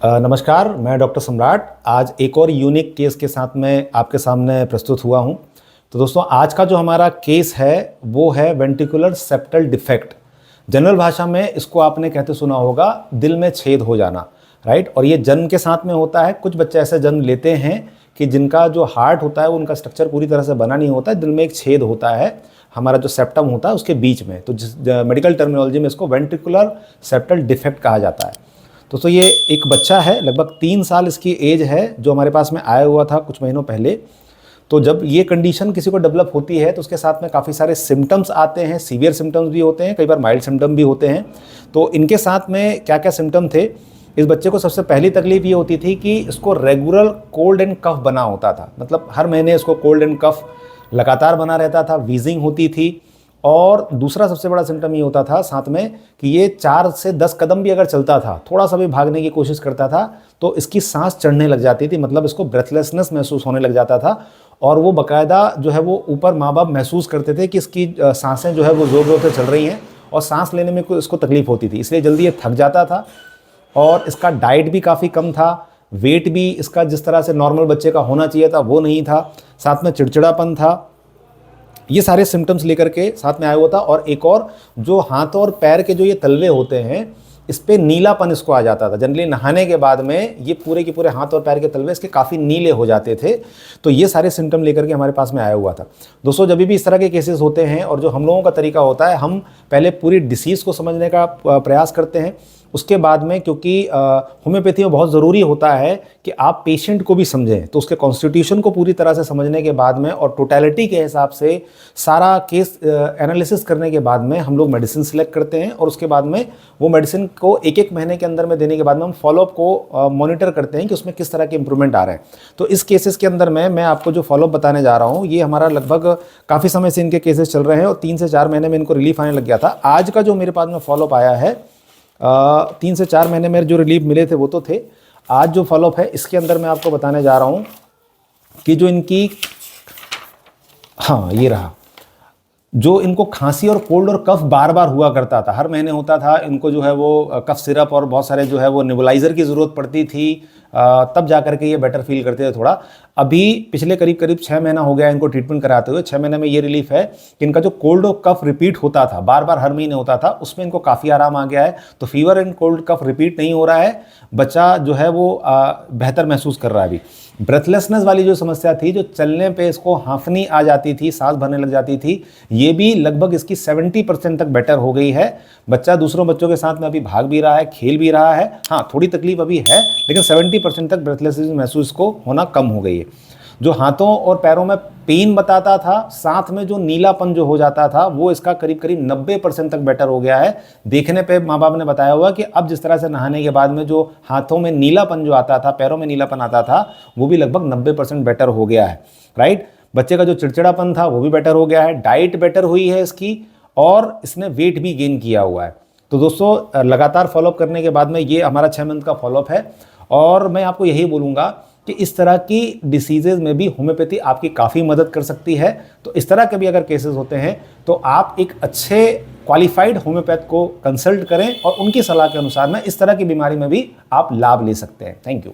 नमस्कार, मैं डॉक्टर सम्राट। आज एक और यूनिक केस के साथ में आपके सामने प्रस्तुत हुआ हूं। तो दोस्तों, आज का जो हमारा केस है वो है वेंट्रिकुलर सेप्टल डिफेक्ट। जनरल भाषा में इसको आपने कहते सुना होगा दिल में छेद हो जाना, राइट। और ये जन्म के साथ में होता है। कुछ बच्चे ऐसे जन्म लेते हैं कि जिनका जो हार्ट होता है वो उनका स्ट्रक्चर पूरी तरह से बना नहीं होता है, दिल में एक छेद होता है, हमारा जो सेप्टम होता है उसके बीच में। तो मेडिकल टर्मिनोलॉजी में इसको वेंट्रिकुलर सेप्टल डिफेक्ट कहा जाता है। दोस्तों, ये एक बच्चा है, लगभग 3 साल इसकी एज है, जो हमारे पास में आया हुआ था कुछ महीनों पहले। तो जब ये कंडीशन किसी को डेवलप होती है तो उसके साथ में काफ़ी सारे सिम्टम्स आते हैं। सीवियर सिम्टम्स भी होते हैं, कई बार माइल्ड सिम्टम भी होते हैं। तो इनके साथ में क्या क्या सिम्टम थे, इस बच्चे को सबसे पहली तकलीफ ये होती थी कि इसको रेगुलर कोल्ड एंड कफ बना होता था। मतलब हर महीने इसको कोल्ड एंड कफ लगातार बना रहता था, वीजिंग होती थी। और दूसरा सबसे बड़ा सिम्टम ये होता था साथ में कि ये 4 से 10 कदम भी अगर चलता था, थोड़ा सा भी भागने की कोशिश करता था, तो इसकी सांस चढ़ने लग जाती थी। मतलब इसको ब्रेथलेसनेस महसूस होने लग जाता था। और वो बाकायदा जो है वो ऊपर माँ बाप महसूस करते थे कि इसकी सांसें जो है वो ज़ोर ज़ोर से चल रही हैं और सांस लेने में इसको तकलीफ होती थी, इसलिए जल्दी ये थक जाता था। और इसका डाइट भी काफ़ी कम था, वेट भी इसका जिस तरह से नॉर्मल बच्चे का होना चाहिए था वो नहीं था, साथ में चिड़चिड़ापन था। ये सारे सिम्टम्स लेकर के साथ में आया हुआ था। और एक और, जो हाथ और पैर के जो ये तलवे होते हैं, इस पे नीलापन इसको आ जाता था। जनरली नहाने के बाद में ये पूरे के पूरे हाथ और पैर के तलवे इसके काफ़ी नीले हो जाते थे। तो ये सारे सिम्टम लेकर के हमारे पास में आया हुआ था। दोस्तों, जब भी इस तरह के केसेस होते हैं और जो हम लोगों का तरीका होता है, हम पहले पूरी डिसीज़ को समझने का प्रयास करते हैं। उसके बाद में, क्योंकि होम्योपैथी में बहुत ज़रूरी होता है कि आप पेशेंट को भी समझें, तो उसके कॉन्स्टिट्यूशन को पूरी तरह से समझने के बाद में और टोटलिटी के हिसाब से सारा केस एनालिसिस करने के बाद में हम लोग मेडिसिन सिलेक्ट करते हैं। और उसके बाद में वो मेडिसिन को एक महीने के अंदर में देने के बाद में हम फॉलोअप को मॉनिटर करते हैं कि उसमें किस तरह के इंप्रूवमेंट आ रहे हैं। तो इस केसेस के अंदर में मैं आपको जो फॉलोअप बताने जा रहा हूँ, ये हमारा लगभग काफ़ी समय से इनके केसेस चल रहे हैं और 3 से 4 महीने में इनको रिलीफ आने लग गया था। आज का जो मेरे पास में फॉलोअप आया है, 3 से 4 महीने में जो रिलीफ मिले थे वो तो थे। आज जो फॉलोअप है इसके अंदर मैं आपको बताने जा रहा हूँ कि जो इनकी, हाँ ये रहा, जो इनको खांसी और कोल्ड और कफ बार बार हुआ करता था, हर महीने होता था। इनको जो है वो कफ सिरप और बहुत सारे जो है वो नेबुलाइज़र की ज़रूरत पड़ती थी, तब जा करके ये बेटर फील करते थे थोड़ा। अभी पिछले करीब 6 महीना हो गया इनको ट्रीटमेंट कराते हुए। 6 महीने में ये रिलीफ है कि इनका जो कोल्ड और कफ रिपीट होता था, बार बार हर महीने होता था, उसमें इनको काफ़ी आराम आ गया है। तो fever and cold cough repeat नहीं हो रहा है, बच्चा जो है वो बेहतर महसूस कर रहा है। अभी ब्रेथलेसनेस वाली जो समस्या थी, जो चलने पे इसको हांफनी आ जाती थी, सांस भरने लग जाती थी, ये भी लगभग इसकी 70% तक बेटर हो गई है। बच्चा दूसरों बच्चों के साथ में अभी भाग भी रहा है, खेल भी रहा है। हाँ, थोड़ी तकलीफ अभी है, लेकिन 70% तक ब्रेथलेसनेस महसूस को होना कम हो गई है। जो हाथों और पैरों में पेन बताता था, साथ में जो नीलापन जो हो जाता था, वो इसका करीब 90% तक बेटर हो गया है। देखने पे माँ बाप ने बताया हुआ कि अब जिस तरह से नहाने के बाद में जो हाथों में नीलापन जो आता था, पैरों में नीलापन आता था, वो भी लगभग 90% बेटर हो गया है, राइट। बच्चे का जो चिड़चिड़ापन था वो भी बेटर हो गया है, डाइट बेटर हुई है इसकी, और इसने वेट भी गेन किया हुआ है। तो दोस्तों, लगातार फॉलोअप करने के बाद में ये हमारा 6 मंथ का फॉलोअप है। और मैं आपको यही बोलूँगा कि इस तरह की डिसीजेज़ में भी होम्योपैथी आपकी काफ़ी मदद कर सकती है। तो इस तरह के भी अगर केसेस होते हैं तो आप एक अच्छे क्वालिफाइड होम्योपैथ को कंसल्ट करें और उनकी सलाह के अनुसार में इस तरह की बीमारी में भी आप लाभ ले सकते हैं। Thank you.